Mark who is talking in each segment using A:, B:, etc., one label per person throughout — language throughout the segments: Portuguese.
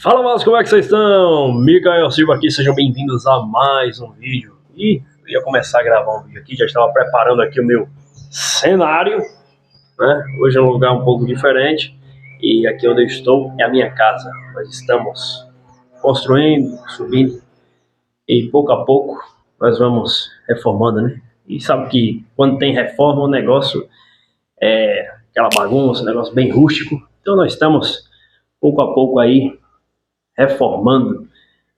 A: Fala, mas como é que vocês estão? Micael Silva aqui, sejam bem-vindos a mais um vídeo. E eu ia começar a gravar um vídeo aqui, já estava preparando aqui o meu cenário, né? Hoje é um lugar um pouco diferente e aqui onde eu estou é a minha casa. Nós estamos construindo, subindo e pouco a pouco nós vamos reformando, né? E sabe que quando tem reforma o negócio é aquela bagunça, um negócio bem rústico. Então nós estamos pouco a pouco aí reformando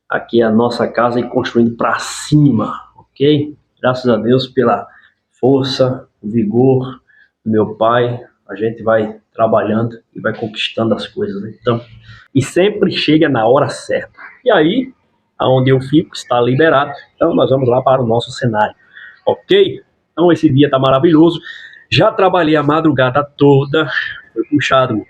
A: aqui a nossa casa e construindo para cima, ok? Graças a Deus pela força, o vigor do meu pai, a gente vai trabalhando e vai conquistando as coisas, né? Então, e sempre chega na hora certa. E aí, aonde eu fico está liberado. Então nós vamos lá para o nosso cenário, ok? Então esse dia está maravilhoso. Já trabalhei a madrugada toda, foi puxado.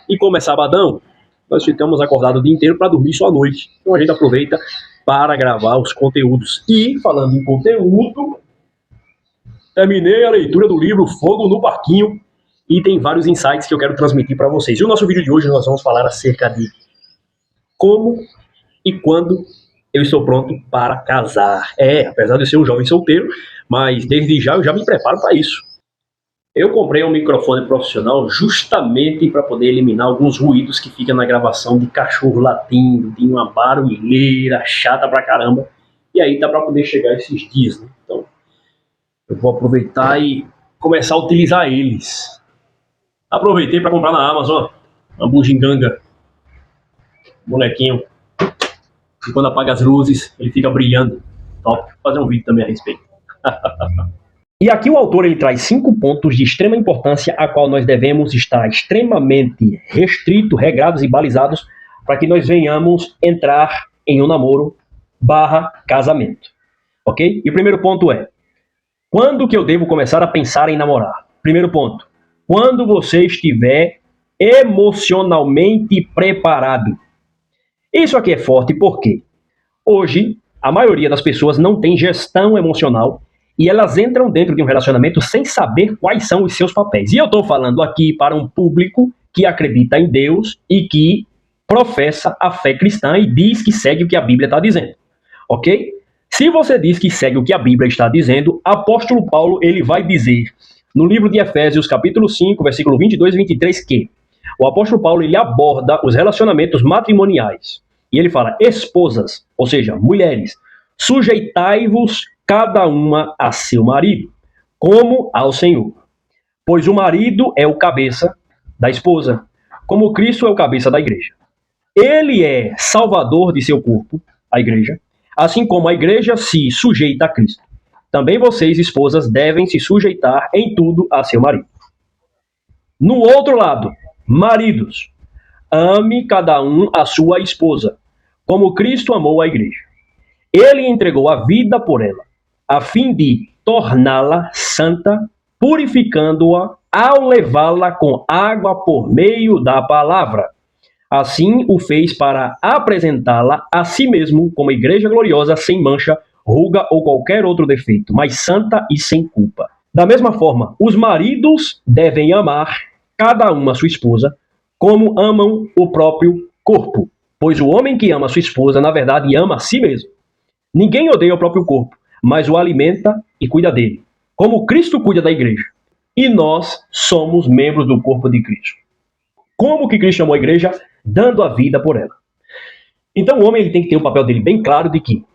A: E como é sabadão, nós ficamos acordados o dia inteiro para dormir só à noite. Então a gente aproveita para gravar os conteúdos. E, falando em conteúdo, terminei a leitura do livro Fogo no Parquinho e tem vários insights que eu quero transmitir para vocês. E o nosso vídeo de hoje nós vamos falar acerca de como e quando eu estou pronto para casar. Apesar de eu ser um jovem solteiro, mas desde já eu já me preparo para isso. Eu comprei um microfone profissional justamente para poder eliminar alguns ruídos que ficam na gravação de cachorro latindo, de uma barulheira chata pra caramba. E aí tá para poder chegar esses dias, né? Então, eu vou aproveitar e começar a utilizar eles. Aproveitei para comprar na Amazon uma bugiganga, bonequinho. E quando apaga as luzes, ele fica brilhando. Top. Vou fazer um vídeo também a respeito. E aqui o autor ele traz 5 pontos de extrema importância a qual nós devemos estar extremamente restritos, regrados e balizados para que nós venhamos entrar em um namoro / casamento. Ok? E o primeiro ponto é, quando que eu devo começar a pensar em namorar? Primeiro ponto, quando você estiver emocionalmente preparado. Isso aqui é forte porque hoje a maioria das pessoas não tem gestão emocional e elas entram dentro de um relacionamento sem saber quais são os seus papéis. E eu estou falando aqui para um público que acredita em Deus e que professa a fé cristã e diz que segue o que a Bíblia está dizendo. Ok? Se você diz que segue o que a Bíblia está dizendo, apóstolo Paulo ele vai dizer no livro de Efésios, capítulo 5, versículo 22 e 23, que o apóstolo Paulo ele aborda os relacionamentos matrimoniais. E ele fala, esposas, ou seja, mulheres, sujeitai-vos cada uma a seu marido, como ao Senhor. Pois o marido é o cabeça da esposa, como Cristo é o cabeça da igreja. Ele é salvador de seu corpo, a igreja, assim como a igreja se sujeita a Cristo. Também vocês, esposas, devem se sujeitar em tudo a seu marido. No outro lado, maridos, ame cada um a sua esposa, como Cristo amou a igreja. Ele entregou a vida por ela, a fim de torná-la santa, purificando-a ao levá-la com água por meio da palavra. Assim o fez para apresentá-la a si mesmo como igreja gloriosa, sem mancha, ruga ou qualquer outro defeito, mas santa e sem culpa. Da mesma forma, os maridos devem amar cada uma sua esposa, como amam o próprio corpo. Pois o homem que ama sua esposa, na verdade, ama a si mesmo. Ninguém odeia o próprio corpo, mas o alimenta e cuida dele, como Cristo cuida da igreja. E nós somos membros do corpo de Cristo. Como que Cristo amou a igreja? Dando a vida por ela. Então o homem ele tem que ter o papel dele bem claro de que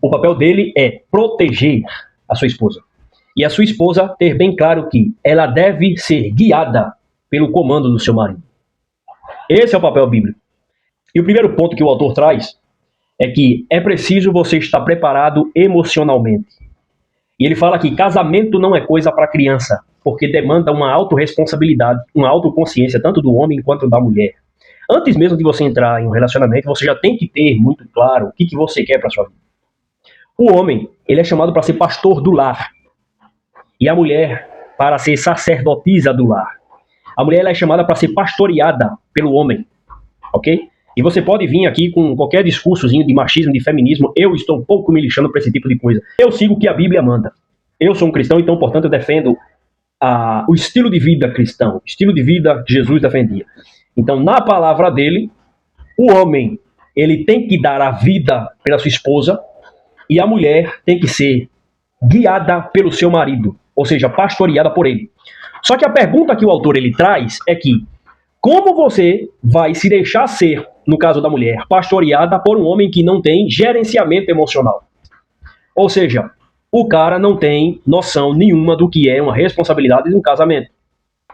A: o papel dele é proteger a sua esposa. E a sua esposa ter bem claro que ela deve ser guiada pelo comando do seu marido. Esse é o papel bíblico. E o primeiro ponto que o autor traz é que é preciso você estar preparado emocionalmente. E ele fala que casamento não é coisa para criança, porque demanda uma autorresponsabilidade, uma autoconsciência, tanto do homem quanto da mulher. Antes mesmo de você entrar em um relacionamento, você já tem que ter muito claro o que você quer para sua vida. O homem, ele é chamado para ser pastor do lar. E a mulher, para ser sacerdotisa do lar. A mulher ela é chamada para ser pastoreada pelo homem. Ok? E você pode vir aqui com qualquer discursozinho de machismo, de feminismo. Eu estou um pouco me lixando para esse tipo de coisa. Eu sigo o que a Bíblia manda. Eu sou um cristão, então, portanto, eu defendo o estilo de vida cristão. O estilo de vida que Jesus defendia. Então, na palavra dele, o homem, ele tem que dar a vida pela sua esposa e a mulher tem que ser guiada pelo seu marido, ou seja, pastoreada por ele. Só que a pergunta que o autor ele traz é que como você vai se deixar ser, no caso da mulher, pastoreada por um homem que não tem gerenciamento emocional? Ou seja, o cara não tem noção nenhuma do que é uma responsabilidade de um casamento.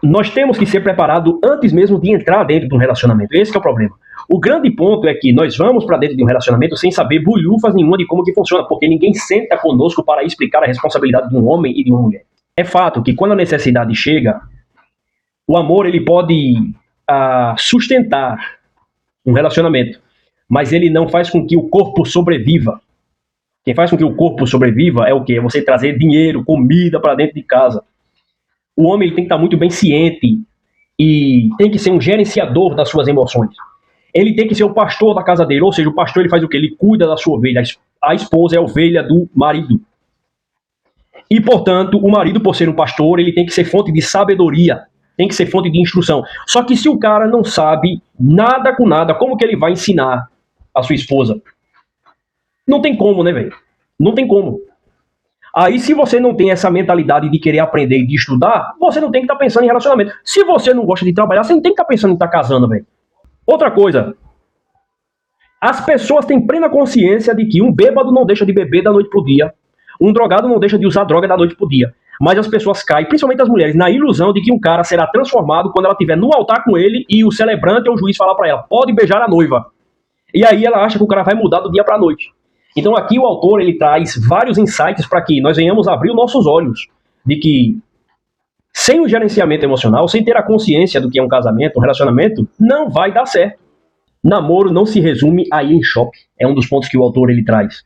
A: Nós temos que ser preparados antes mesmo de entrar dentro de um relacionamento. Esse é o problema. O grande ponto é que nós vamos para dentro de um relacionamento sem saber bulhufas nenhuma de como que funciona, porque ninguém senta conosco para explicar a responsabilidade de um homem e de uma mulher. É fato que quando a necessidade chega, o amor ele pode sustentar um relacionamento, mas ele não faz com que o corpo sobreviva. Quem faz com que o corpo sobreviva é o quê? É você trazer dinheiro, comida para dentro de casa. O homem ele tem que estar muito bem ciente e tem que ser um gerenciador das suas emoções. Ele tem que ser o pastor da casa dele, ou seja, o pastor ele faz o quê? Ele cuida da sua ovelha. A esposa é a ovelha do marido. E, portanto, o marido, por ser um pastor, ele tem que ser fonte de sabedoria, tem que ser fonte de instrução. Só que se o cara não sabe nada com nada, como que ele vai ensinar a sua esposa? Não tem como, né, velho? Não tem como. Aí, se você não tem essa mentalidade de querer aprender e de estudar, você não tem que estar pensando em relacionamento. Se você não gosta de trabalhar, você não tem que estar pensando em estar casando, velho. Outra coisa. As pessoas têm plena consciência de que um bêbado não deixa de beber da noite pro dia. Um drogado não deixa de usar droga da noite pro dia. Mas as pessoas caem, principalmente as mulheres, na ilusão de que um cara será transformado quando ela estiver no altar com ele e o celebrante ou o juiz falar para ela, pode beijar a noiva. E aí ela acha que o cara vai mudar do dia para a noite. Então aqui o autor ele traz vários insights para que nós venhamos abrir os nossos olhos de que sem o gerenciamento emocional, sem ter a consciência do que é um casamento, um relacionamento, não vai dar certo. Namoro não se resume a ir em shopping. É um dos pontos que o autor ele traz.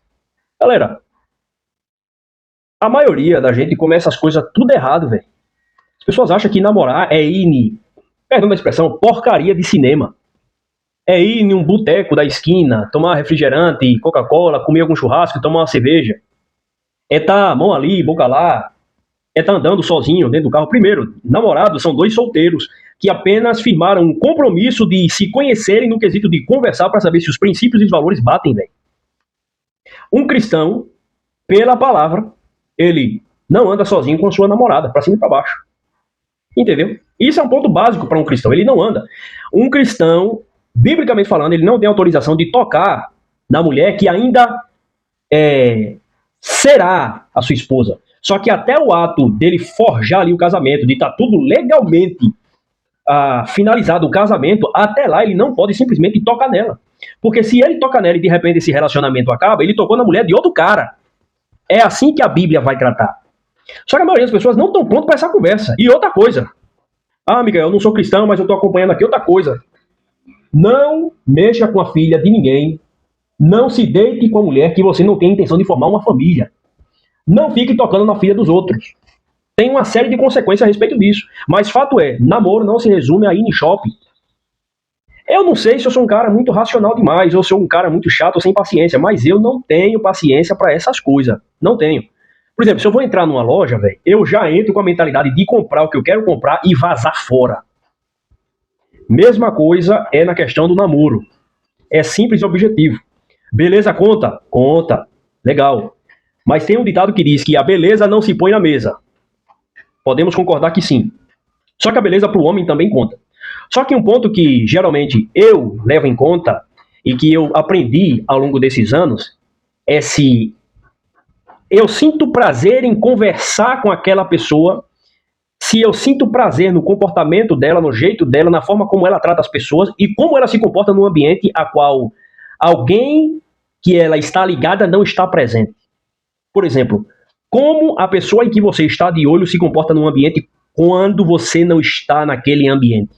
A: Galera, a maioria da gente começa as coisas tudo errado, velho. As pessoas acham que namorar é ir em, perdão da expressão, porcaria de cinema. É ir em um boteco da esquina, tomar refrigerante, Coca-Cola, comer algum churrasco e tomar uma cerveja. É tá mão ali, boca lá. É tá andando sozinho dentro do carro. Primeiro, namorados são dois solteiros que apenas firmaram um compromisso de se conhecerem no quesito de conversar para saber se os princípios e os valores batem, velho. Um cristão, pela palavra, ele não anda sozinho com sua namorada, para cima e para baixo. Entendeu? Isso é um ponto básico para um cristão. Ele não anda. Um cristão, biblicamente falando, ele não tem autorização de tocar na mulher que ainda será a sua esposa. Só que até o ato dele forjar ali o casamento, de estar tudo legalmente finalizado o casamento, até lá ele não pode simplesmente tocar nela. Porque se ele toca nela e de repente esse relacionamento acaba, ele tocou na mulher de outro cara. É assim que a Bíblia vai tratar. Só que a maioria das pessoas não estão prontas para essa conversa. E outra coisa. Miguel, eu não sou cristão, mas eu estou acompanhando aqui outra coisa. Não mexa com a filha de ninguém. Não se deite com a mulher que você não tem intenção de formar uma família. Não fique tocando na filha dos outros. Tem uma série de consequências a respeito disso. Mas fato é, namoro não se resume a ir em shopping. Eu não sei se eu sou um cara muito racional demais, ou sou um cara muito chato ou sem paciência, mas eu não tenho paciência para essas coisas. Não tenho. Por exemplo, se eu vou entrar numa loja, velho, eu já entro com a mentalidade de comprar o que eu quero comprar e vazar fora. Mesma coisa é na questão do namoro. É simples e objetivo. Beleza, conta? Conta. Legal. Mas tem um ditado que diz que a beleza não se põe na mesa. Podemos concordar que sim. Só que a beleza para o homem também conta. Só que um ponto que geralmente eu levo em conta e que eu aprendi ao longo desses anos é se eu sinto prazer em conversar com aquela pessoa, se eu sinto prazer no comportamento dela, no jeito dela, na forma como ela trata as pessoas e como ela se comporta num ambiente a qual alguém que ela está ligada não está presente. Por exemplo, como a pessoa em que você está de olho se comporta num ambiente quando você não está naquele ambiente.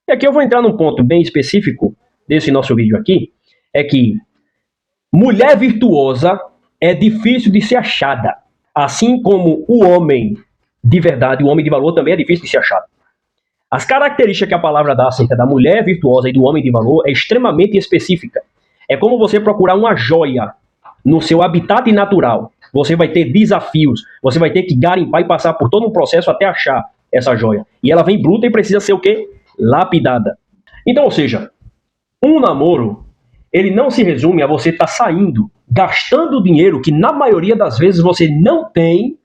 A: E aqui eu vou entrar num ponto bem específico desse nosso vídeo aqui, é que mulher virtuosa é difícil de ser achada, assim como o homem de verdade, o homem de valor também é difícil de ser achado. As características que a palavra dá acerca da mulher virtuosa e do homem de valor é extremamente específica. É como você procurar uma joia no seu habitat natural. Você vai ter desafios, você vai ter que garimpar e passar por todo um processo até achar essa joia. E ela vem bruta e precisa ser o quê? Lapidada. Então, ou seja, Um namoro, ele não se resume a você estar saindo, gastando dinheiro que na maioria das vezes você não tem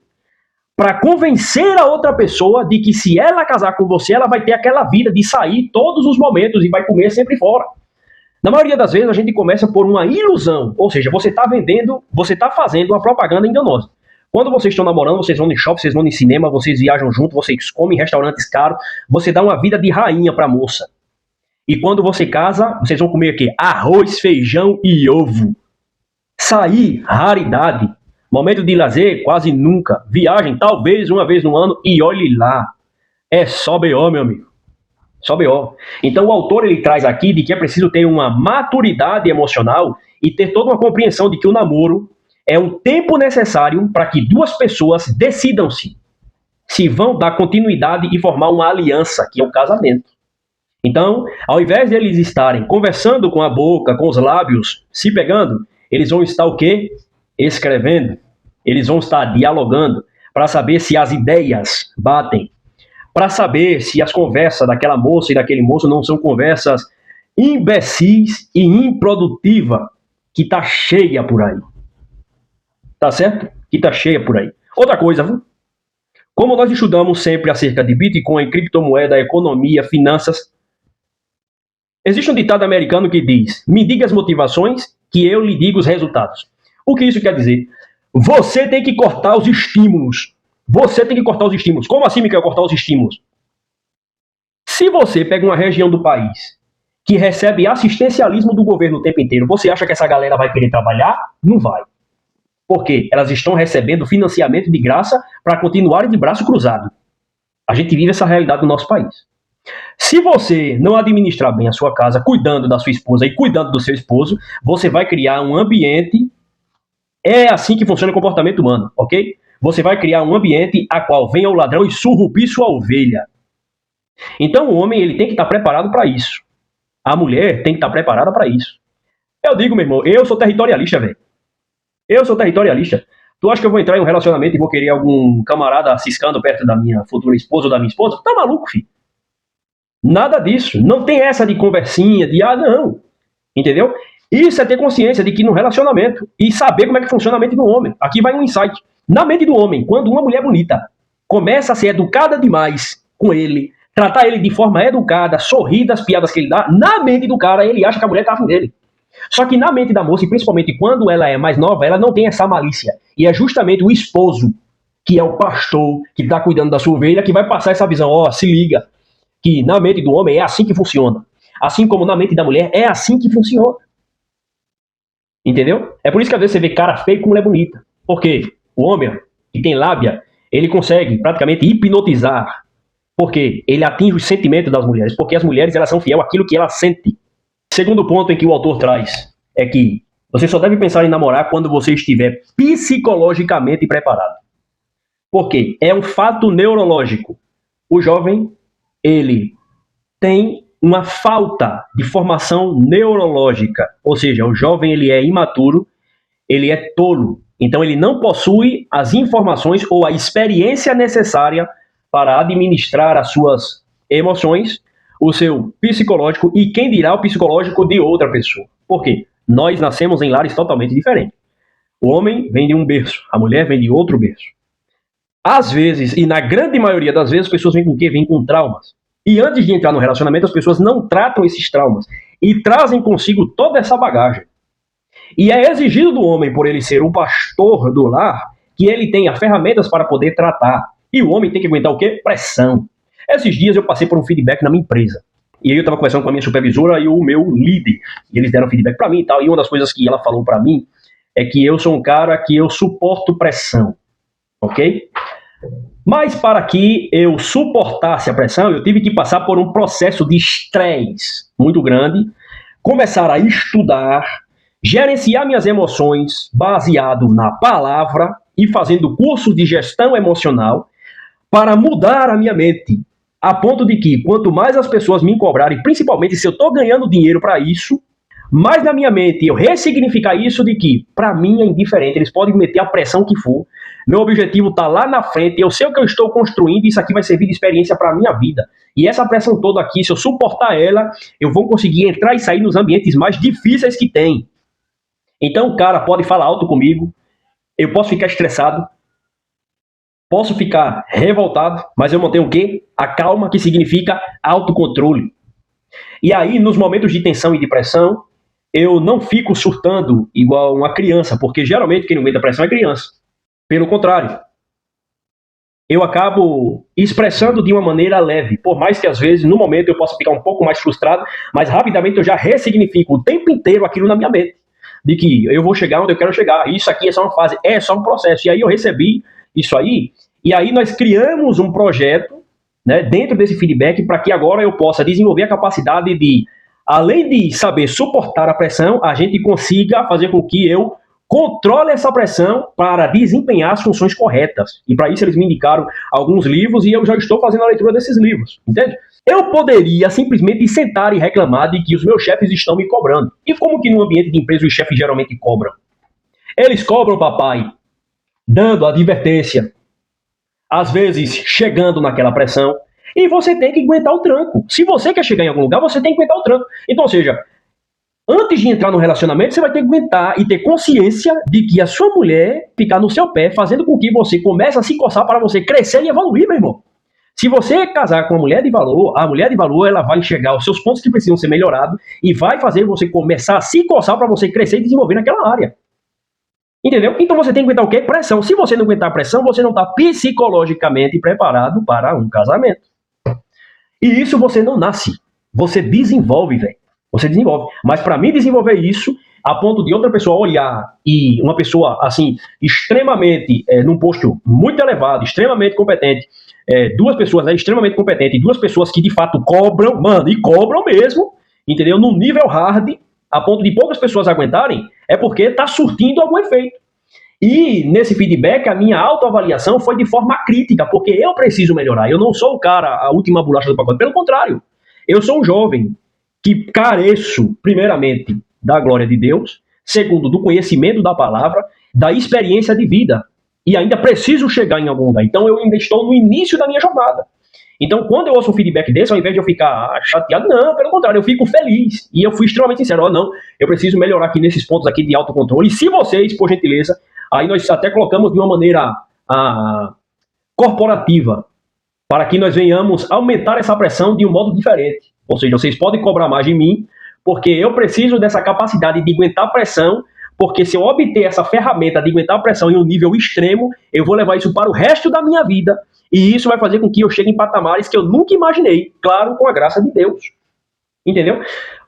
A: para convencer a outra pessoa de que se ela casar com você, ela vai ter aquela vida de sair todos os momentos e vai comer sempre fora. Na maioria das vezes a gente começa por uma ilusão, ou seja, você está vendendo, você está fazendo uma propaganda enganosa. Quando vocês estão namorando, vocês vão em shopping, vocês vão em cinema, vocês viajam junto, vocês comem em restaurantes caros, você dá uma vida de rainha para a moça. E quando você casa, vocês vão comer o quê? Arroz, feijão e ovo. Sair, raridade. Momento de lazer, quase nunca. Viagem, talvez uma vez no ano, e olhe lá. É só BO, meu amigo. Só BO. Então o autor ele traz aqui de que é preciso ter uma maturidade emocional e ter toda uma compreensão de que o namoro é um tempo necessário para que duas pessoas decidam-se se vão dar continuidade e formar uma aliança, que é o casamento. Então, ao invés de eles estarem conversando com a boca, com os lábios, se pegando, eles vão estar o quê? Escrevendo. Eles vão estar dialogando para saber se as ideias batem, para saber se as conversas daquela moça e daquele moço não são conversas imbecis e improdutivas, que tá cheia por aí. Tá certo? Que tá cheia por aí. Outra coisa, viu? Como nós estudamos sempre acerca de Bitcoin, criptomoeda, economia, finanças, existe um ditado americano que diz: me diga as motivações que eu lhe digo os resultados. O que isso quer dizer? Você tem que cortar os estímulos. Você tem que cortar os estímulos. Como assim, Micael, cortar os estímulos? Se você pega uma região do país que recebe assistencialismo do governo o tempo inteiro, você acha que essa galera vai querer trabalhar? Não vai. Por quê? Elas estão recebendo financiamento de graça para continuarem de braço cruzado. A gente vive essa realidade no nosso país. Se você não administrar bem a sua casa, cuidando da sua esposa e cuidando do seu esposo, você vai criar um ambiente. É assim que funciona o comportamento humano, ok? Você vai criar um ambiente a qual venha o ladrão e surrupir sua ovelha. Então o homem ele tem que estar preparado para isso. A mulher tem que estar preparada para isso. Eu digo, meu irmão, eu sou territorialista, velho. Eu sou territorialista. Tu acha que eu vou entrar em um relacionamento e vou querer algum camarada ciscando perto da minha futura esposa ou da minha esposa? Tá maluco, filho? Nada disso. Não tem essa de conversinha, de não. Entendeu? Isso é ter consciência de que no relacionamento e saber como é que funciona a mente do homem. Aqui vai um insight. Na mente do homem, quando uma mulher bonita começa a ser educada demais com ele, tratar ele de forma educada, sorrir das piadas que ele dá, na mente do cara ele acha que a mulher tá afim dele. Só que na mente da moça, e principalmente quando ela é mais nova, ela não tem essa malícia. E é justamente o esposo, que é o pastor, que está cuidando da sua ovelha, que vai passar essa visão. Ó, se liga, que na mente do homem é assim que funciona. Assim como na mente da mulher é assim que funciona. Entendeu? É por isso que às vezes você vê cara feio com mulher bonita. Por quê? O homem que tem lábia, ele consegue praticamente hipnotizar. Por quê? Ele atinge os sentimentos das mulheres. Porque as mulheres elas são fiel àquilo que elas sentem. Segundo ponto em que o autor traz é que você só deve pensar em namorar quando você estiver psicologicamente preparado. Por quê? É um fato neurológico. O jovem, ele tem uma falta de formação neurológica. Ou seja, o jovem ele é imaturo, ele é tolo. Então ele não possui as informações ou a experiência necessária para administrar as suas emoções, o seu psicológico e quem dirá o psicológico de outra pessoa. Por quê? Nós nascemos em lares totalmente diferentes. O homem vem de um berço, a mulher vem de outro berço. Às vezes, e na grande maioria das vezes, as pessoas vêm com o quê? Vêm com traumas. E antes de entrar no relacionamento, as pessoas não tratam esses traumas e trazem consigo toda essa bagagem. E é exigido do homem, por ele ser o pastor do lar, que ele tenha ferramentas para poder tratar. E o homem tem que aguentar o quê? Pressão. Esses dias eu passei por um feedback na minha empresa. E aí eu estava conversando com a minha supervisora e o meu líder. E eles deram feedback para mim e tal. E uma das coisas que ela falou para mim é que eu sou um cara que eu suporto pressão. Ok? Mas para que eu suportasse a pressão, eu tive que passar por um processo de estresse muito grande, começar a estudar, gerenciar minhas emoções baseado na palavra e fazendo curso de gestão emocional para mudar a minha mente, a ponto de que quanto mais as pessoas me cobrarem, principalmente se eu estou ganhando dinheiro para isso, mais na minha mente eu ressignificar isso de que para mim é indiferente, eles podem meter a pressão que for, meu objetivo está lá na frente, eu sei o que eu estou construindo e isso aqui vai servir de experiência para a minha vida. E essa pressão toda aqui, se eu suportar ela, eu vou conseguir entrar e sair nos ambientes mais difíceis que tem. Então o cara pode falar alto comigo, eu posso ficar estressado, posso ficar revoltado, mas eu mantenho o quê? A calma, que significa autocontrole. E aí, nos momentos de tensão e de pressão, eu não fico surtando igual uma criança, porque geralmente quem não aguenta pressão é criança. Pelo contrário, eu acabo expressando de uma maneira leve, por mais que às vezes, no momento, eu possa ficar um pouco mais frustrado, mas rapidamente eu já ressignifico o tempo inteiro aquilo na minha mente, de que eu vou chegar onde eu quero chegar, isso aqui é só uma fase, é só um processo. E aí eu recebi isso aí, e aí nós criamos um projeto, né, dentro desse feedback, para que agora eu possa desenvolver a capacidade de, além de saber suportar a pressão, a gente consiga fazer com que eu controle essa pressão para desempenhar as funções corretas. E para isso eles me indicaram alguns livros e eu já estou fazendo a leitura desses livros, entende? Eu poderia simplesmente sentar e reclamar de que os meus chefes estão me cobrando. E como que no ambiente de empresa os chefes geralmente cobram? Eles cobram, papai, dando advertência, às vezes chegando naquela pressão, e você tem que aguentar o tranco. Se você quer chegar em algum lugar, você tem que aguentar o tranco. Então, ou seja, antes de entrar no relacionamento, você vai ter que aguentar e ter consciência de que a sua mulher ficar no seu pé, fazendo com que você comece a se coçar para você crescer e evoluir, meu irmão. Se você casar com uma mulher de valor, a mulher de valor ela vai enxergar os seus pontos que precisam ser melhorados e vai fazer você começar a se coçar para você crescer e desenvolver naquela área. Entendeu? Então você tem que aguentar o quê? Pressão. Se você não aguentar pressão, você não está psicologicamente preparado para um casamento. E isso você não nasce. Você desenvolve, velho. Você desenvolve. Mas para mim desenvolver isso, a ponto de outra pessoa olhar e uma pessoa, assim, extremamente, num posto muito elevado, extremamente competente, duas pessoas, né, extremamente competentes, duas pessoas que de fato cobram, mano, e cobram mesmo, entendeu? Num nível hard, a ponto de poucas pessoas aguentarem, é porque está surtindo algum efeito. E nesse feedback, a minha autoavaliação foi de forma crítica, porque eu preciso melhorar. Eu não sou o cara, a última bolacha do pacote. Pelo contrário, eu sou um jovem que careço, primeiramente, da glória de Deus, segundo, do conhecimento da palavra, da experiência de vida. E ainda preciso chegar em algum lugar. Então eu ainda estou no início da minha jornada. Então, quando eu ouço um feedback desse, ao invés de eu ficar chateado, não, pelo contrário, eu fico feliz. E eu fui extremamente sincero, não, eu preciso melhorar aqui nesses pontos aqui de autocontrole. E se vocês, por gentileza, aí nós até colocamos de uma maneira corporativa, para que nós venhamos aumentar essa pressão de um modo diferente. Ou seja, vocês podem cobrar mais de mim, porque eu preciso dessa capacidade de aguentar pressão, porque se eu obter essa ferramenta de aguentar pressão em um nível extremo, eu vou levar isso para o resto da minha vida. E isso vai fazer com que eu chegue em patamares que eu nunca imaginei, claro, com a graça de Deus. Entendeu?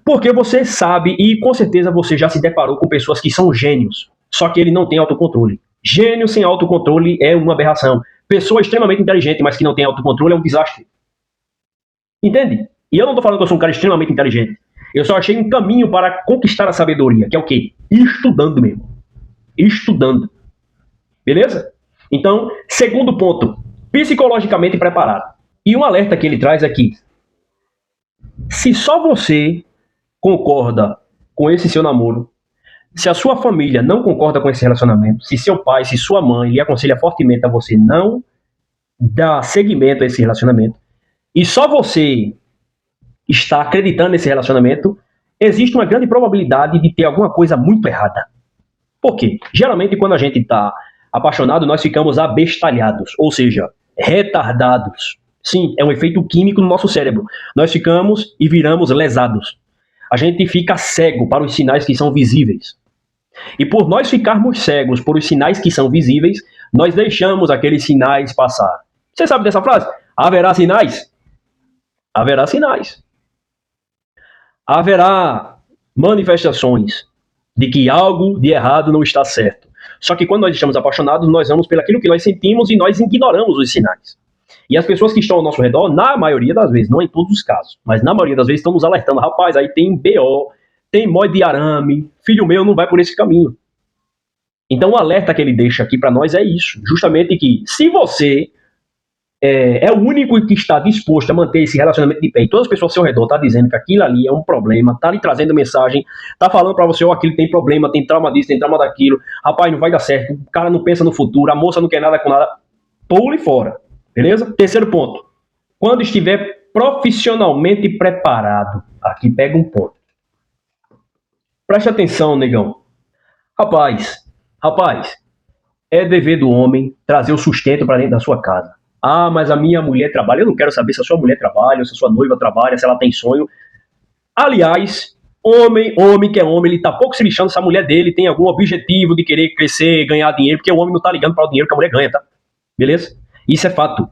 A: Porque você sabe, e com certeza você já se deparou com pessoas que são gênios, só que ele não tem autocontrole. Gênio sem autocontrole é uma aberração. Pessoa extremamente inteligente, mas que não tem autocontrole é um desastre. Entende? E eu não estou falando que eu sou um cara extremamente inteligente. Eu só achei um caminho para conquistar a sabedoria, que é o quê? Estudando mesmo. Estudando. Beleza? Então, segundo ponto, psicologicamente preparado. E um alerta que ele traz aqui. Se só você concorda com esse seu namoro, se a sua família não concorda com esse relacionamento, se seu pai, se sua mãe lhe aconselha fortemente a você não dar seguimento a esse relacionamento, e só você está acreditando nesse relacionamento, existe uma grande probabilidade de ter alguma coisa muito errada. Por quê? Geralmente, quando a gente está apaixonado, nós ficamos abestalhados, ou seja, retardados. Sim, é um efeito químico no nosso cérebro. Nós ficamos e viramos lesados. A gente fica cego para os sinais que são visíveis. E por nós ficarmos cegos por os sinais que são visíveis, nós deixamos aqueles sinais passar. Você sabe dessa frase? Haverá sinais? Haverá sinais. Haverá manifestações de que algo de errado não está certo. Só que quando nós estamos apaixonados, nós vamos pelo aquilo que nós sentimos e nós ignoramos os sinais. E as pessoas que estão ao nosso redor, na maioria das vezes, não em todos os casos, mas na maioria das vezes estão nos alertando. Rapaz, aí tem BO, tem mói de arame, filho meu não vai por esse caminho. Então o alerta que ele deixa aqui para nós é isso. Justamente que se você é o único que está disposto a manter esse relacionamento de pé e todas as pessoas ao seu redor estão dizendo que aquilo ali é um problema, está lhe trazendo mensagem, está falando para você, aquilo tem problema, tem trauma disso, tem trauma daquilo, rapaz, não vai dar certo, o cara não pensa no futuro, a moça não quer nada com nada, pule fora, beleza? Terceiro ponto, quando estiver profissionalmente preparado. Aqui pega um ponto. Preste atenção, negão. Rapaz, é dever do homem trazer o sustento para dentro da sua casa. Ah, mas a minha mulher trabalha. Eu não quero saber se a sua mulher trabalha, se a sua noiva trabalha, se ela tem sonho. Aliás, homem que é homem, ele tá pouco se lixando se a mulher dele tem algum objetivo de querer crescer, ganhar dinheiro, porque o homem não tá ligando para o dinheiro que a mulher ganha, tá? Beleza? Isso é fato.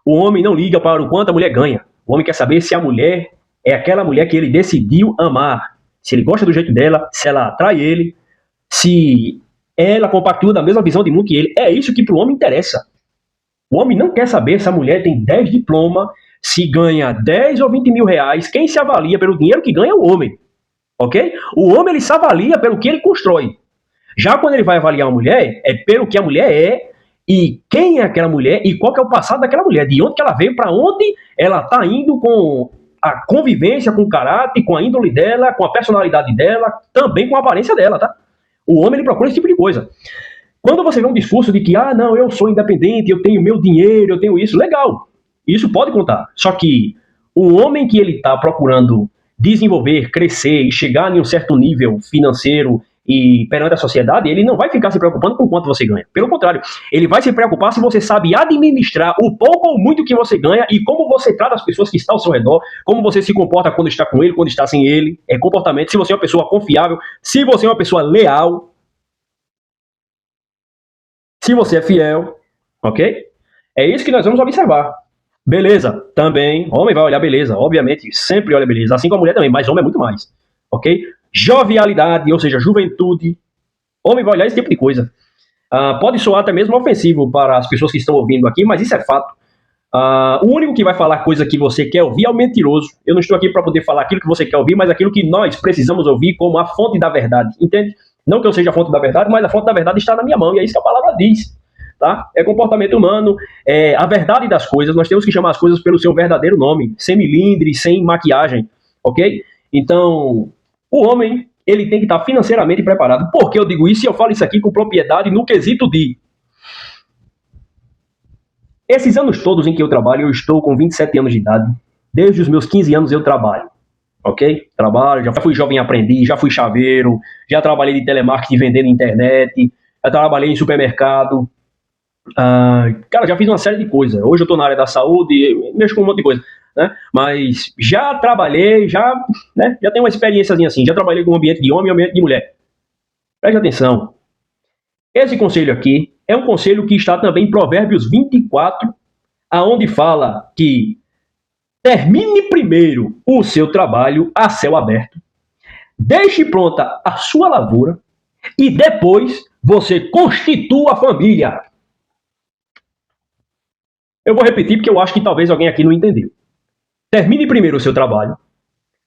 A: O homem não liga para o quanto a mulher ganha. O homem quer saber se a mulher é aquela mulher que ele decidiu amar. Se ele gosta do jeito dela, se ela atrai ele, se ela compactua da mesma visão de mundo que ele. É isso que pro homem interessa. O homem não quer saber se a mulher tem 10 diplomas, se ganha 10 ou 20 mil reais. Quem se avalia pelo dinheiro que ganha é o homem. Ok? O homem ele se avalia pelo que ele constrói. Já quando ele vai avaliar uma mulher, é pelo que a mulher é e quem é aquela mulher e qual que é o passado daquela mulher, de onde que ela veio, para onde ela está indo com a convivência, com o caráter, com a índole dela, com a personalidade dela, também com a aparência dela, tá? O homem ele procura esse tipo de coisa. Quando você vê um discurso de que, não, eu sou independente, eu tenho meu dinheiro, eu tenho isso, legal. Isso pode contar. Só que o homem que ele está procurando desenvolver, crescer e chegar em um certo nível financeiro e perante a sociedade, ele não vai ficar se preocupando com quanto você ganha. Pelo contrário, ele vai se preocupar se você sabe administrar o pouco ou muito que você ganha e como você trata as pessoas que estão ao seu redor, como você se comporta quando está com ele, quando está sem ele, é comportamento, se você é uma pessoa confiável, se você é uma pessoa leal, se você é fiel, ok? É isso que nós vamos observar. Beleza, também, homem vai olhar beleza, obviamente, sempre olha beleza, assim como a mulher também, mas homem é muito mais, ok? Jovialidade, ou seja, juventude, homem vai olhar esse tipo de coisa. Pode soar até mesmo ofensivo para as pessoas que estão ouvindo aqui, mas isso é fato. O único que vai falar coisa que você quer ouvir é o mentiroso. Eu não estou aqui para poder falar aquilo que você quer ouvir, mas aquilo que nós precisamos ouvir como a fonte da verdade, entende? Não que eu seja a fonte da verdade, mas a fonte da verdade está na minha mão, e é isso que a palavra diz. Tá? É comportamento humano, é a verdade das coisas. Nós temos que chamar as coisas pelo seu verdadeiro nome, sem milindre, sem maquiagem, ok? Então, o homem, ele tem que estar financeiramente preparado. Por que eu digo isso? E eu falo isso aqui com propriedade no quesito de... Esses anos todos em que eu trabalho, eu estou com 27 anos de idade. Desde os meus 15 anos eu trabalho, ok? Trabalho, já fui jovem aprendiz, já fui chaveiro, já trabalhei de telemarketing vendendo internet, já trabalhei em supermercado. Cara, já fiz uma série de coisas. Hoje eu estou na área da saúde, mexo com um monte de coisa, né? Mas já trabalhei, já tenho uma experiênciazinha assim. Já trabalhei com um ambiente de homem e um ambiente de mulher. Preste atenção. Esse conselho aqui é um conselho que está também em Provérbios 24, aonde fala que termine primeiro o seu trabalho a céu aberto, deixe pronta a sua lavoura e depois você constitua a família. Eu vou repetir porque eu acho que talvez alguém aqui não entendeu. Termine primeiro o seu trabalho,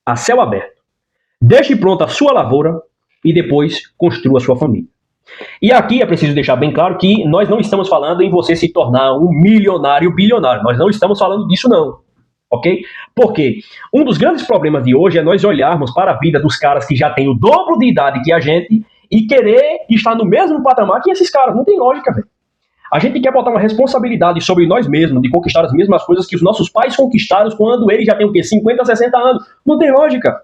A: a céu aberto. Deixe pronta a sua lavoura e depois construa a sua família. E aqui é preciso deixar bem claro que nós não estamos falando em você se tornar um milionário, bilionário. Nós não estamos falando disso não, ok? Porque um dos grandes problemas de hoje é nós olharmos para a vida dos caras que já têm o dobro de idade que a gente e querer estar no mesmo patamar que esses caras. Não tem lógica, velho. A gente quer botar uma responsabilidade sobre nós mesmos, de conquistar as mesmas coisas que os nossos pais conquistaram quando eles já têm o quê? 50, 60 anos. Não tem lógica.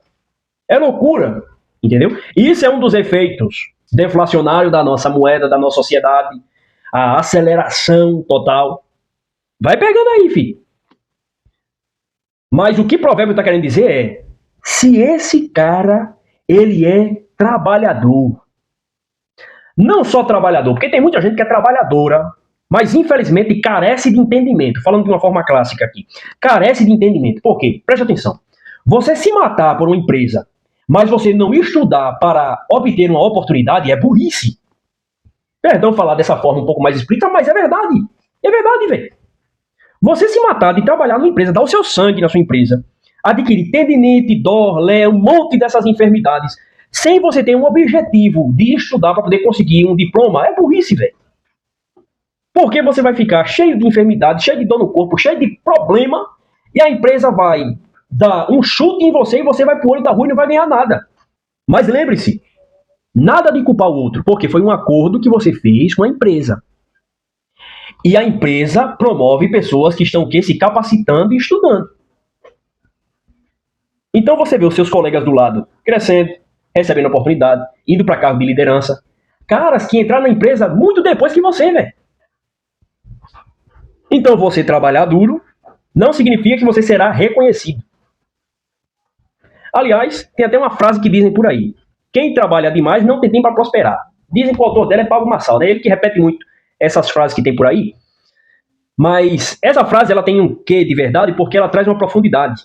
A: É loucura. Entendeu? Isso é um dos efeitos deflacionários da nossa moeda, da nossa sociedade. A aceleração total. Vai pegando aí, filho. Mas o que o provérbio está querendo dizer é, se esse cara, ele é trabalhador. Não só trabalhador, porque tem muita gente que é trabalhadora, mas infelizmente carece de entendimento. Falando de uma forma clássica aqui. Carece de entendimento. Por quê? Preste atenção. Você se matar por uma empresa, mas você não estudar para obter uma oportunidade, é burrice. Perdão falar dessa forma um pouco mais explícita, mas é verdade. É verdade, velho. Você se matar de trabalhar numa empresa, dar o seu sangue na sua empresa, adquirir tendinite, dor, lé, um monte dessas enfermidades, sem você ter um objetivo de estudar para poder conseguir um diploma, é burrice, velho. Porque você vai ficar cheio de enfermidade, cheio de dor no corpo, cheio de problema, e a empresa vai dar um chute em você e você vai pro olho da rua e não vai ganhar nada. Mas lembre-se, nada de culpar o outro, porque foi um acordo que você fez com a empresa. E a empresa promove pessoas que estão se capacitando e estudando. Então você vê os seus colegas do lado crescendo, recebendo oportunidade, indo para cargo de liderança. Caras que entraram na empresa muito depois que você, velho. Então você trabalhar duro não significa que você será reconhecido. Aliás, tem até uma frase que dizem por aí: quem trabalha demais não tem tempo para prosperar. Dizem que o autor dela é Pablo Marçal, né? Ele que repete muito essas frases que tem por aí. Mas essa frase ela tem um quê de verdade porque ela traz uma profundidade.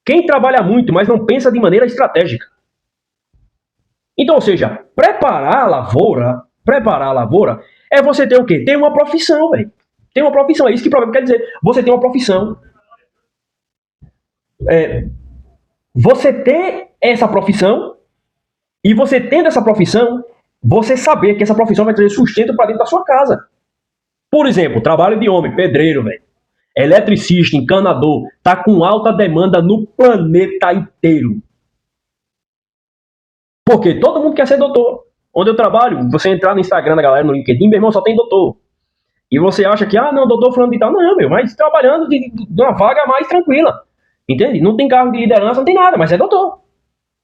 A: Quem trabalha muito, mas não pensa de maneira estratégica. Então, ou seja, preparar a lavoura é você ter o quê? Ter uma profissão, velho. Tem uma profissão, é isso que o problema quer dizer. Você tem uma profissão. Você ter essa profissão e você tendo essa profissão, você saber que essa profissão vai trazer sustento para dentro da sua casa. Por exemplo, trabalho de homem, pedreiro, velho. Eletricista, encanador, tá com alta demanda no planeta inteiro. Porque todo mundo quer ser doutor. Onde eu trabalho, você entrar no Instagram da galera, no LinkedIn, meu irmão, só tem doutor. E você acha que, não, doutor fulano de tal. Não, meu, mas trabalhando de uma vaga mais tranquila. Entende? Não tem cargo de liderança, não tem nada, mas é doutor.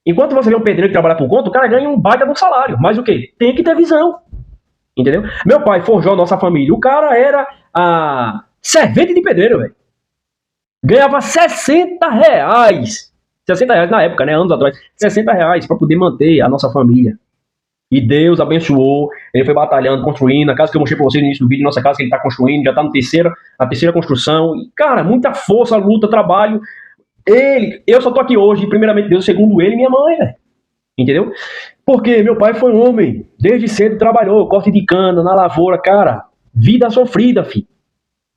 A: Enquanto você vê um pedreiro que trabalha por conta, o cara ganha um baita do salário. Mas o quê? Tem que ter visão. Entendeu? Meu pai forjou a nossa família. O cara era servente de pedreiro, velho. Ganhava R$60. R$60 na época, né? Anos atrás. R$60 para poder manter a nossa família. E Deus abençoou. Ele foi batalhando, construindo. A casa que eu mostrei para vocês no início do vídeo, nossa casa que ele está construindo, já está na terceira construção. E, cara, muita força, luta, trabalho. Eu só tô aqui hoje, primeiramente Deus, segundo ele e minha mãe, velho. Entendeu? Porque meu pai foi um homem, desde cedo trabalhou, corte de cana, na lavoura, cara. Vida sofrida, filho.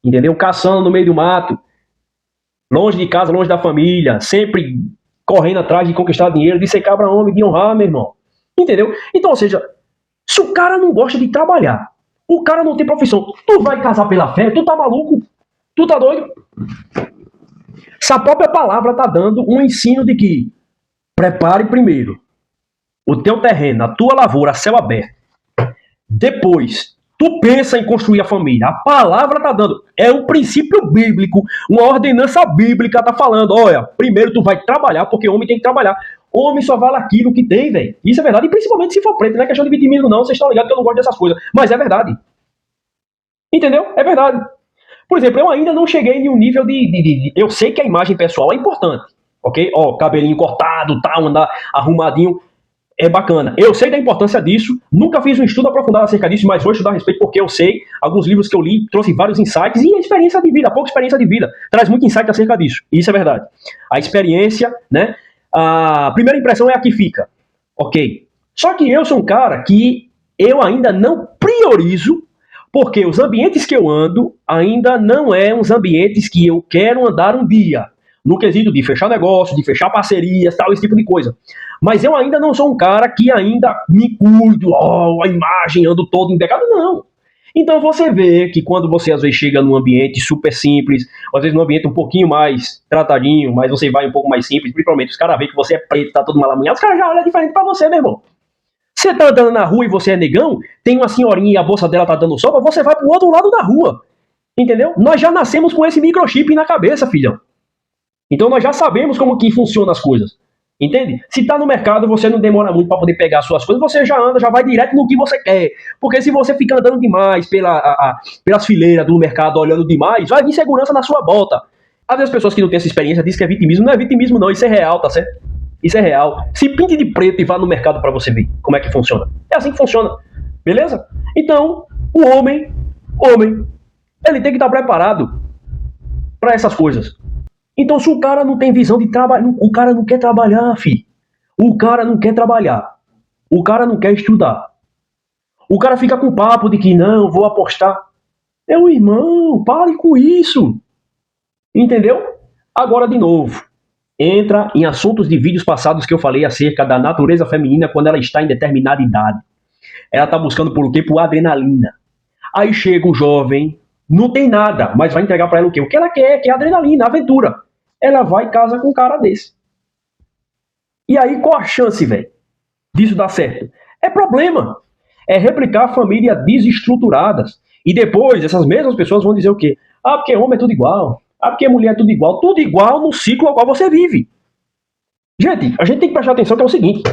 A: Entendeu? Caçando no meio do mato. Longe de casa, longe da família. Sempre correndo atrás de conquistar dinheiro, de ser cabra homem, de honrar, meu irmão. Entendeu? Então, ou seja, se o cara não gosta de trabalhar, o cara não tem profissão, tu vai casar pela fé, tu tá maluco? Tu tá doido? Essa própria palavra tá dando um ensino de que prepare primeiro o teu terreno, a tua lavoura, a céu aberto. Depois, tu pensa em construir a família. A palavra tá dando. É um princípio bíblico, uma ordenança bíblica tá falando. Olha, primeiro tu vai trabalhar, porque o homem tem que trabalhar. O homem só vale aquilo que tem, velho. Isso é verdade. E principalmente se for preto. Não é questão de vitimismo, não. Vocês estão ligados que eu não gosto dessas coisas. Mas é verdade. Entendeu? É verdade. Por exemplo, eu ainda não cheguei em um nível de. Eu sei que a imagem pessoal é importante. Ok? Ó, cabelinho cortado, tal, andar arrumadinho. É bacana. Eu sei da importância disso, nunca fiz um estudo aprofundado acerca disso, mas vou estudar a respeito porque eu sei, alguns livros que eu li, trouxe vários insights e a experiência de vida, a pouca experiência de vida, traz muito insight acerca disso. Isso é verdade. A experiência, né? A primeira impressão é a que fica. Ok. Só que eu sou um cara que eu ainda não priorizo, porque os ambientes que eu ando ainda não é uns ambientes que eu quero andar um dia. No quesito de fechar negócio, de fechar parcerias, tal, esse tipo de coisa. Mas eu ainda não sou um cara que ainda me cuido, a imagem, ando todo impecável, não. Então você vê que quando você às vezes chega num ambiente super simples, às vezes num ambiente um pouquinho mais tratadinho, mas você vai um pouco mais simples, principalmente os caras veem que você é preto, tá todo malamunhado, os caras já olham diferente pra você, meu irmão. Você tá andando na rua e você é negão, tem uma senhorinha e a bolsa dela tá dando sopa, você vai pro outro lado da rua. Entendeu? Nós já nascemos com esse microchip na cabeça, filhão. Então nós já sabemos como que funcionam as coisas. Entende? Se tá no mercado, você não demora muito para poder pegar suas coisas, você já anda, já vai direto no que você quer. Porque se você fica andando demais pelas fileiras do mercado, olhando demais, vai vir segurança na sua bota. Às vezes as pessoas que não têm essa experiência dizem que é vitimismo. Não é vitimismo não, isso é real, tá certo? Isso é real. Se pinte de preto e vá no mercado para você ver como é que funciona. É assim que funciona. Beleza? Então, o homem, ele tem que estar preparado para essas coisas. Então, se o cara não tem visão de trabalho, o cara não quer trabalhar, filho. O cara não quer trabalhar. O cara não quer estudar. O cara fica com papo de que não, vou apostar. Meu irmão, pare com isso. Entendeu? Agora, de novo, entra em assuntos de vídeos passados que eu falei acerca da natureza feminina quando ela está em determinada idade. Ela está buscando por o quê? Por adrenalina. Aí chega o jovem, não tem nada, mas vai entregar para ela o quê? O que ela quer, que é adrenalina, aventura. Ela vai e casa com um cara desse. E aí, qual a chance, velho, disso dar certo? É problema. É replicar famílias desestruturadas. E depois, essas mesmas pessoas vão dizer o quê? Porque homem é tudo igual. Porque mulher é tudo igual. Tudo igual no ciclo ao qual você vive. Gente, a gente tem que prestar atenção que é o seguinte.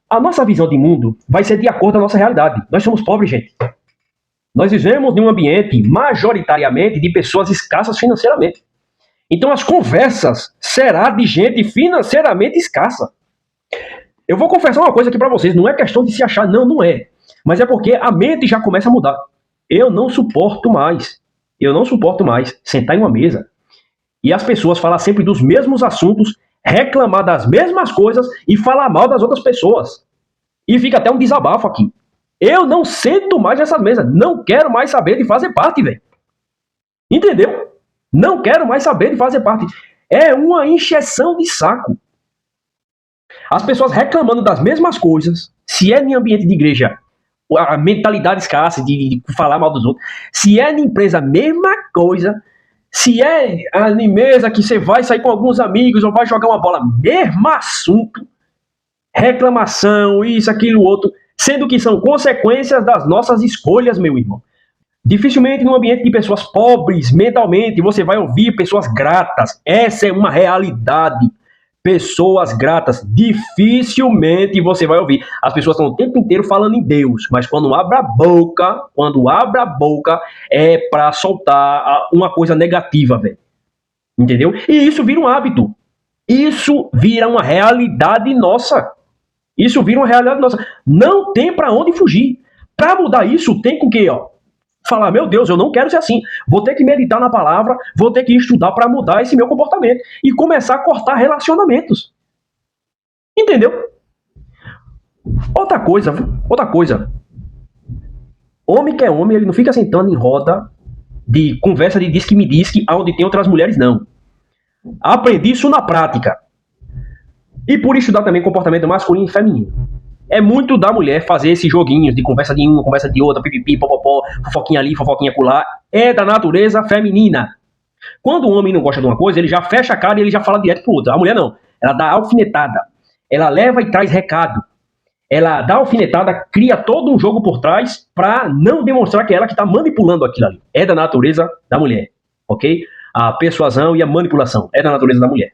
A: A nossa visão de mundo vai ser de acordo com a nossa realidade. Nós somos pobres, gente. Nós vivemos em um ambiente majoritariamente de pessoas escassas financeiramente. Então as conversas serão de gente financeiramente escassa. Eu vou confessar uma coisa aqui pra vocês, não é questão de se achar, não é. Mas é porque a mente já começa a mudar. Eu não suporto mais sentar em uma mesa e as pessoas falar sempre dos mesmos assuntos, reclamar das mesmas coisas e falar mal das outras pessoas. E fica até um desabafo aqui. Eu não sento mais nessa mesa. Não quero mais saber de fazer parte, velho. Entendeu? Não quero mais saber de fazer parte. É uma encheção de saco. As pessoas reclamando das mesmas coisas. Se é em ambiente de igreja, a mentalidade escassa de falar mal dos outros. Se é na empresa, a mesma coisa. Se é na mesa que você vai sair com alguns amigos ou vai jogar uma bola, mesmo assunto. Reclamação, isso, aquilo, outro. Sendo que são consequências das nossas escolhas, meu irmão. Dificilmente num ambiente de pessoas pobres mentalmente você vai ouvir pessoas gratas. Essa é uma realidade. Pessoas gratas, dificilmente você vai ouvir. As pessoas estão o tempo inteiro falando em Deus, mas quando abre a boca, é para soltar uma coisa negativa, velho. Entendeu? E isso vira um hábito. Isso vira uma realidade nossa. Isso vira uma realidade nossa. Não tem para onde fugir. Para mudar isso, tem com o quê, ó? Falar, meu Deus, eu não quero ser assim. Vou ter que meditar na palavra, vou ter que estudar para mudar esse meu comportamento. E começar a cortar relacionamentos. Entendeu? Outra coisa. Homem que é homem, ele não fica sentando em roda de conversa de disque-me disque, onde tem outras mulheres, não. Aprendi isso na prática. E por estudar também comportamento masculino e feminino. É muito da mulher fazer esses joguinhos de conversa de uma, conversa de outra, pipipi, popopó, fofoquinha ali, fofoquinha acolá. É da natureza feminina. Quando o homem não gosta de uma coisa, ele já fecha a cara e ele já fala direto pro outro. A mulher não. Ela dá alfinetada. Ela leva e traz recado. Ela dá alfinetada, cria todo um jogo por trás pra não demonstrar que é ela que tá manipulando aquilo ali. É da natureza da mulher. Ok? A persuasão e a manipulação é da natureza da mulher.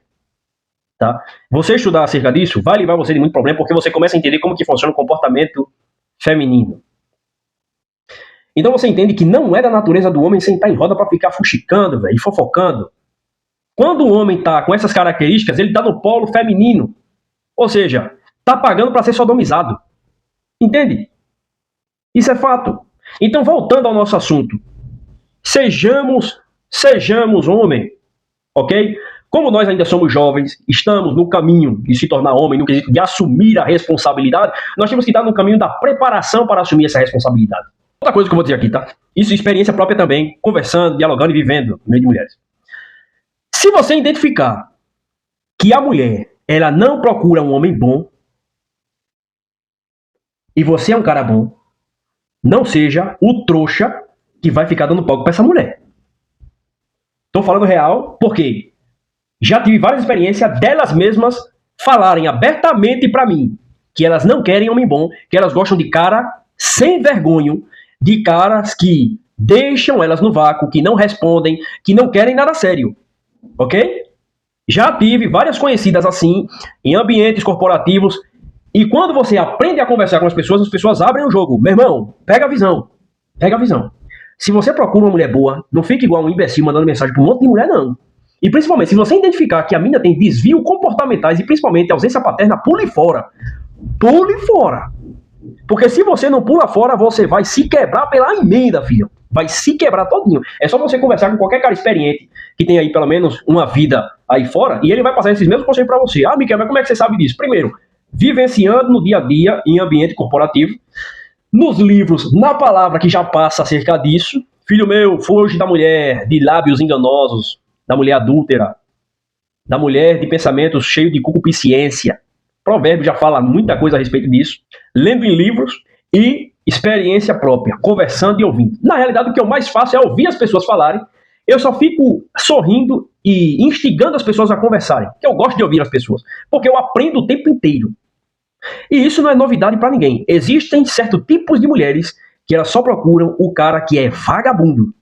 A: Tá? Você estudar acerca disso vai livrar você de muito problema, porque você começa a entender como que funciona o comportamento feminino. Então você entende que não é da natureza do homem sentar em roda para ficar fuxicando, véio, e fofocando. Quando o homem tá com essas características, ele tá no polo feminino. Ou seja, tá pagando para ser sodomizado. Entende? Isso é fato. Então, voltando ao nosso assunto. Sejamos homem, ok? Como nós ainda somos jovens, estamos no caminho de se tornar homem, no quesito de assumir a responsabilidade, nós temos que estar no caminho da preparação para assumir essa responsabilidade. Outra coisa que eu vou dizer aqui, tá? Isso é experiência própria também, conversando, dialogando e vivendo no meio de mulheres. Se você identificar que a mulher, ela não procura um homem bom, e você é um cara bom, não seja o trouxa que vai ficar dando palco para essa mulher. Tô falando real, porque já tive várias experiências delas mesmas falarem abertamente pra mim que elas não querem homem bom, que elas gostam de cara sem vergonha, de caras que deixam elas no vácuo, que não respondem, que não querem nada sério. Ok? Já tive várias conhecidas assim, em ambientes corporativos, e quando você aprende a conversar com as pessoas abrem o jogo. Meu irmão, pega a visão. Pega a visão. Se você procura uma mulher boa, não fique igual um imbecil mandando mensagem pra um monte de mulher, não. E principalmente, se você identificar que a mina tem desvio comportamentais e principalmente ausência paterna, pule fora. Pule fora. Porque se você não pula fora, você vai se quebrar pela emenda, filho. Vai se quebrar todinho. É só você conversar com qualquer cara experiente que tem aí pelo menos uma vida aí fora e ele vai passar esses mesmos conselhos pra você. Ah, Miquel, mas como é que você sabe disso? Primeiro, vivenciando no dia a dia em ambiente corporativo, nos livros, na palavra que já passa acerca disso. Filho meu, foge da mulher de lábios enganosos, da mulher adúltera, da mulher de pensamentos cheios de concupiscência. Provérbio já fala muita coisa a respeito disso. Lendo em livros e experiência própria, conversando e ouvindo. Na realidade, o que eu mais faço é ouvir as pessoas falarem. Eu só fico sorrindo e instigando as pessoas a conversarem. Porque eu gosto de ouvir as pessoas. Porque eu aprendo o tempo inteiro. E isso não é novidade para ninguém. Existem certos tipos de mulheres que elas só procuram o cara que é vagabundo.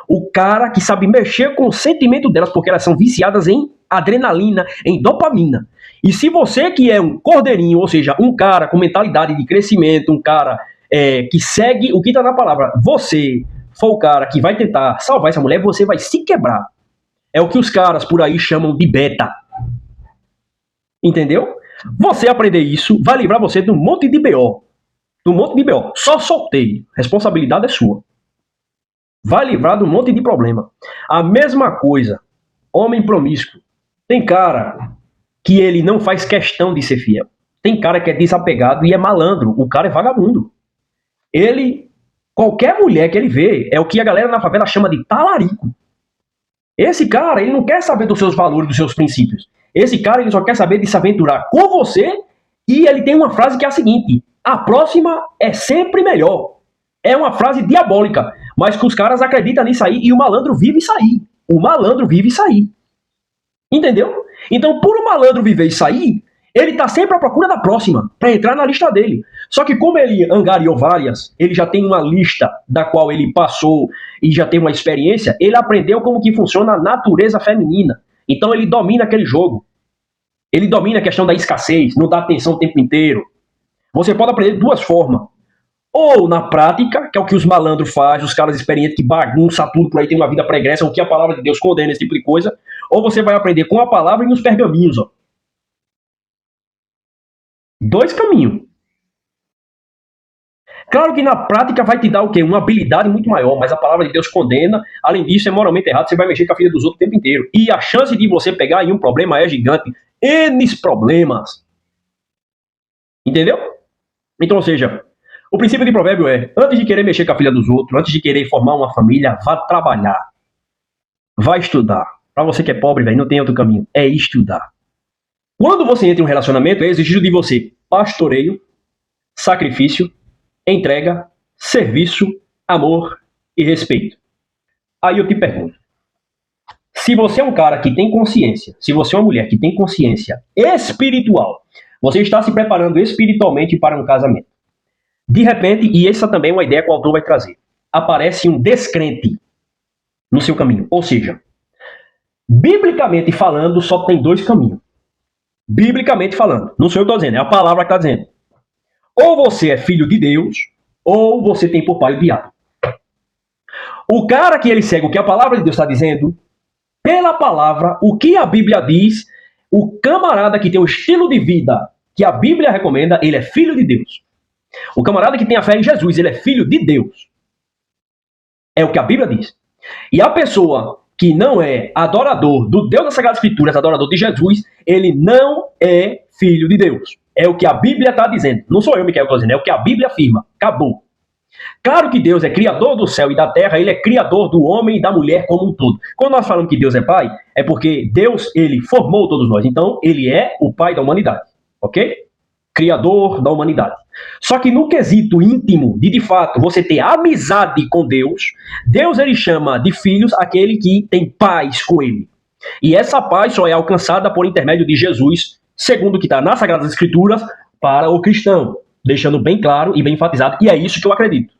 A: O cara que sabe mexer com o sentimento delas, porque elas são viciadas em adrenalina, em dopamina. E se você que é um cordeirinho, ou seja, um cara com mentalidade de crescimento, um cara que segue o que está na palavra, você for o cara que vai tentar salvar essa mulher, você vai se quebrar. É o que os caras por aí chamam de beta. Entendeu? Você aprender isso vai livrar você de um monte de BO. De um monte de BO. Só solteio. Responsabilidade é sua. Vai livrar de um monte de problema. A mesma coisa, homem promíscuo. Tem cara que ele não faz questão de ser fiel. Tem cara que é desapegado e é malandro. O cara é vagabundo. Qualquer mulher que ele vê, é o que a galera na favela chama de talarico. Esse cara, ele não quer saber dos seus valores, dos seus princípios. Esse cara, ele só quer saber de se aventurar com você, e ele tem uma frase que é a seguinte: a próxima é sempre melhor. É uma frase diabólica, mas que os caras acreditam nisso aí, e o malandro vive isso aí. O malandro vive isso aí. Entendeu? Então, por o malandro viver isso aí, ele tá sempre à procura da próxima, para entrar na lista dele. Só que como ele angariou várias, ele já tem uma lista da qual ele passou e já tem uma experiência, ele aprendeu como que funciona a natureza feminina. Então ele domina aquele jogo. Ele domina a questão da escassez, não dá atenção o tempo inteiro. Você pode aprender de duas formas. Ou na prática, que é o que os malandros fazem, os caras experientes que bagunçam tudo por aí, tem uma vida pregressa, o que a palavra de Deus condena, esse tipo de coisa. Ou você vai aprender com a palavra e nos pergaminhos, ó. Dois caminhos. Claro que na prática vai te dar o quê? Uma habilidade muito maior, mas a palavra de Deus condena. Além disso, é moralmente errado, você vai mexer com a filha dos outros o tempo inteiro. E a chance de você pegar aí um problema é gigante. N problemas. Entendeu? Então, ou seja, o princípio de provérbio é: antes de querer mexer com a filha dos outros, antes de querer formar uma família, vá trabalhar. Vá estudar. Pra você que é pobre, velho, não tem outro caminho. É estudar. Quando você entra em um relacionamento, é exigido de você pastoreio, sacrifício, entrega, serviço, amor e respeito. Aí eu te pergunto, se você é um cara que tem consciência, se você é uma mulher que tem consciência espiritual, você está se preparando espiritualmente para um casamento. De repente, e essa também é uma ideia que o autor vai trazer, aparece um descrente no seu caminho. Ou seja, biblicamente falando, só tem dois caminhos. Biblicamente falando, não sou eu que estou dizendo, é a palavra que está dizendo. Ou você é filho de Deus, ou você tem por pai o diabo. O cara que ele segue o que a palavra de Deus está dizendo, pela palavra, o que a Bíblia diz, o camarada que tem o estilo de vida que a Bíblia recomenda, ele é filho de Deus. O camarada que tem a fé em Jesus, ele é filho de Deus. É o que a Bíblia diz. E a pessoa que não é adorador do Deus das Sagradas Escrituras, adorador de Jesus, ele não é filho de Deus. É o que a Bíblia está dizendo. Não sou eu, Miquel, que estou dizendo, é o que a Bíblia afirma. Acabou. Claro que Deus é criador do céu e da terra, ele é criador do homem e da mulher como um todo. Quando nós falamos que Deus é pai, é porque Deus, ele formou todos nós. Então, ele é o pai da humanidade. Ok? Criador da humanidade. Só que no quesito íntimo, de fato, você ter amizade com Deus, Deus ele chama de filhos aquele que tem paz com ele. E essa paz só é alcançada por intermédio de Jesus, segundo o que está nas Sagradas Escrituras, para o cristão. Deixando bem claro e bem enfatizado, e é isso que eu acredito.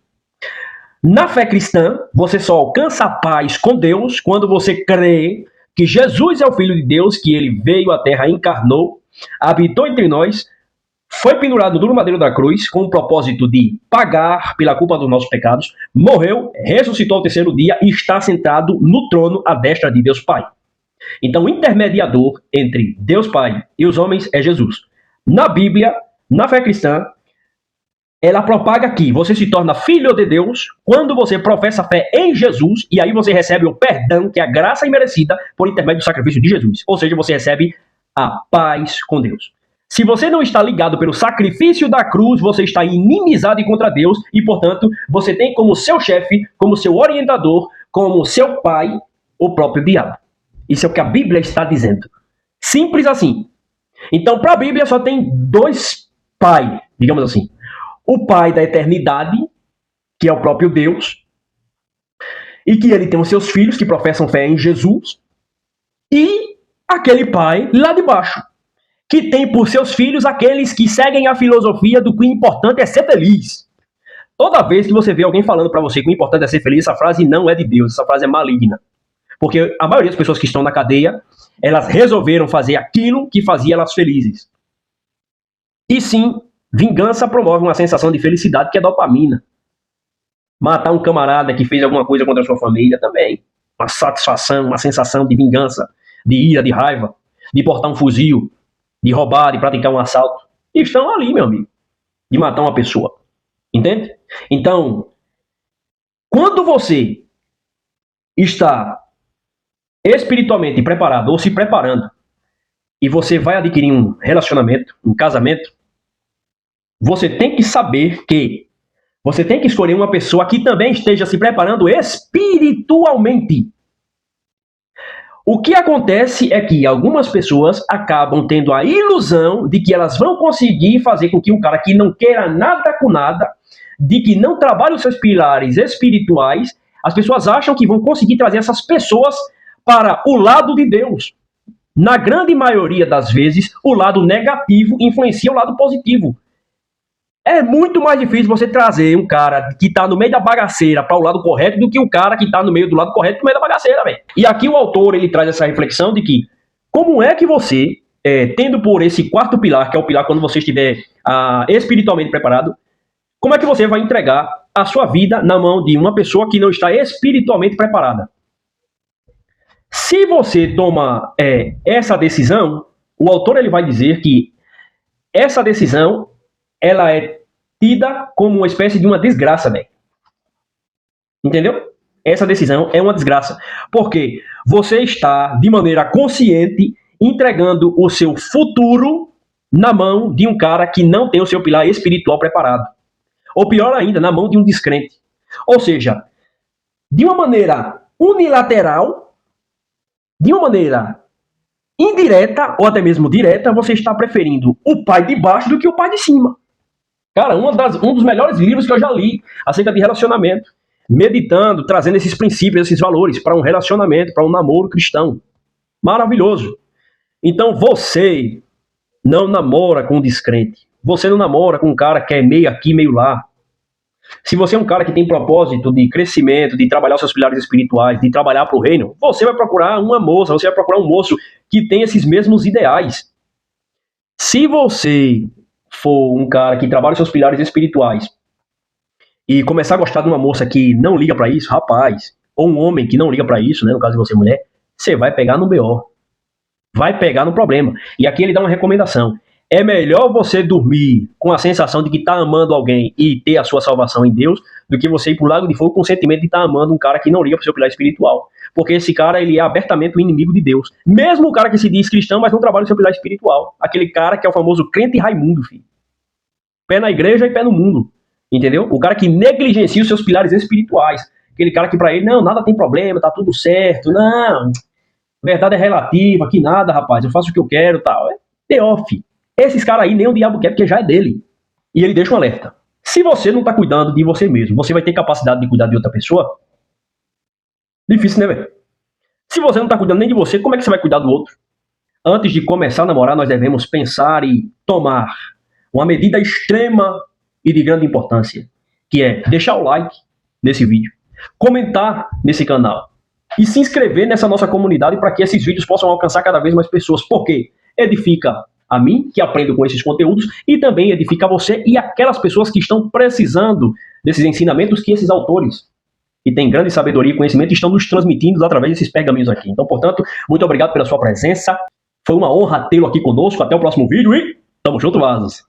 A: Na fé cristã, você só alcança a paz com Deus quando você crê que Jesus é o Filho de Deus, que ele veio à terra, encarnou, habitou entre nós, foi pendurado no madeiro da cruz com o propósito de pagar pela culpa dos nossos pecados, morreu, ressuscitou ao terceiro dia e está sentado no trono à destra de Deus Pai. Então, o intermediador entre Deus Pai e os homens é Jesus. Na Bíblia, na fé cristã, ela propaga que você se torna filho de Deus quando você professa fé em Jesus, e aí você recebe o perdão, que é a graça imerecida, por intermédio do sacrifício de Jesus. Ou seja, você recebe a paz com Deus. Se você não está ligado pelo sacrifício da cruz, você está em inimizade contra Deus e, portanto, você tem como seu chefe, como seu orientador, como seu pai, o próprio diabo. Isso é o que a Bíblia está dizendo. Simples assim. Então, para a Bíblia só tem dois pais, digamos assim. O pai da eternidade, que é o próprio Deus, e que ele tem os seus filhos que professam fé em Jesus, e aquele pai lá de baixo, que tem por seus filhos aqueles que seguem a filosofia do que o importante é ser feliz. Toda vez que você vê alguém falando pra você que o importante é ser feliz, essa frase não é de Deus, essa frase é maligna. Porque a maioria das pessoas que estão na cadeia, elas resolveram fazer aquilo que fazia elas felizes. E sim, vingança promove uma sensação de felicidade que é dopamina. Matar um camarada que fez alguma coisa contra a sua família também. Uma satisfação, uma sensação de vingança, de ira, de raiva, de portar um fuzil, de roubar, de praticar um assalto. E estão ali, meu amigo, de matar uma pessoa. Entende? Então, quando você está espiritualmente preparado ou se preparando e você vai adquirir um relacionamento, um casamento, você tem que saber que você tem que escolher uma pessoa que também esteja se preparando espiritualmente. O que acontece é que algumas pessoas acabam tendo a ilusão de que elas vão conseguir fazer com que um cara que não queira nada com nada, de que não trabalhe os seus pilares espirituais, as pessoas acham que vão conseguir trazer essas pessoas para o lado de Deus. Na grande maioria das vezes, o lado negativo influencia o lado positivo. É muito mais difícil você trazer um cara que está no meio da bagaceira para o lado correto do que um cara que está no meio do lado correto no meio da bagaceira, velho. E aqui o autor ele traz essa reflexão de que como é que você, tendo por esse quarto pilar, que é o pilar quando você estiver espiritualmente preparado, como é que você vai entregar a sua vida na mão de uma pessoa que não está espiritualmente preparada? Se você toma essa decisão, o autor ele vai dizer que essa decisão ela é tida como uma espécie de uma desgraça, velho. Entendeu? Essa decisão é uma desgraça. Porque você está, de maneira consciente, entregando o seu futuro na mão de um cara que não tem o seu pilar espiritual preparado. Ou pior ainda, na mão de um descrente. Ou seja, de uma maneira unilateral, de uma maneira indireta, ou até mesmo direta, você está preferindo o pai de baixo do que o pai de cima. Cara, um dos melhores livros que eu já li acerca de relacionamento, meditando, trazendo esses princípios, esses valores para um relacionamento, para um namoro cristão. Maravilhoso. Então você não namora com um descrente. Você não namora com um cara que é meio aqui, meio lá. Se você é um cara que tem propósito de crescimento, de trabalhar os seus pilares espirituais, de trabalhar para o reino, você vai procurar uma moça, você vai procurar um moço que tem esses mesmos ideais. Se você for um cara que trabalha os seus pilares espirituais e começar a gostar de uma moça que não liga pra isso, rapaz, ou um homem que não liga pra isso, né, no caso de você mulher, você vai pegar no BO. Vai pegar no problema. E aqui ele dá uma recomendação. É melhor você dormir com a sensação de que tá amando alguém e ter a sua salvação em Deus, do que você ir pro lago de fogo com o sentimento de estar amando um cara que não liga pro seu pilar espiritual. Porque esse cara, ele é abertamente o inimigo de Deus. Mesmo o cara que se diz cristão, mas não trabalha no seu pilar espiritual. Aquele cara que é o famoso crente Raimundo, filho. Pé na igreja e pé no mundo. Entendeu? O cara que negligencia os seus pilares espirituais. Aquele cara que pra ele, não, nada tem problema, tá tudo certo. Não, verdade é relativa, que nada, rapaz. Eu faço o que eu quero e tal. É off. Esses caras aí nem o diabo quer, porque já é dele. E ele deixa um alerta. Se você não tá cuidando de você mesmo, você vai ter capacidade de cuidar de outra pessoa? Difícil, né, velho? Se você não tá cuidando nem de você, como é que você vai cuidar do outro? Antes de começar a namorar, nós devemos pensar e tomar uma medida extrema e de grande importância, que é deixar o like nesse vídeo, comentar nesse canal e se inscrever nessa nossa comunidade para que esses vídeos possam alcançar cada vez mais pessoas, porque edifica a mim, que aprendo com esses conteúdos, e também edifica você e aquelas pessoas que estão precisando desses ensinamentos que esses autores, que têm grande sabedoria e conhecimento, estão nos transmitindo através desses pergaminhos aqui. Então, portanto, muito obrigado pela sua presença. Foi uma honra tê-lo aqui conosco. Até o próximo vídeo e tamo junto, vasos!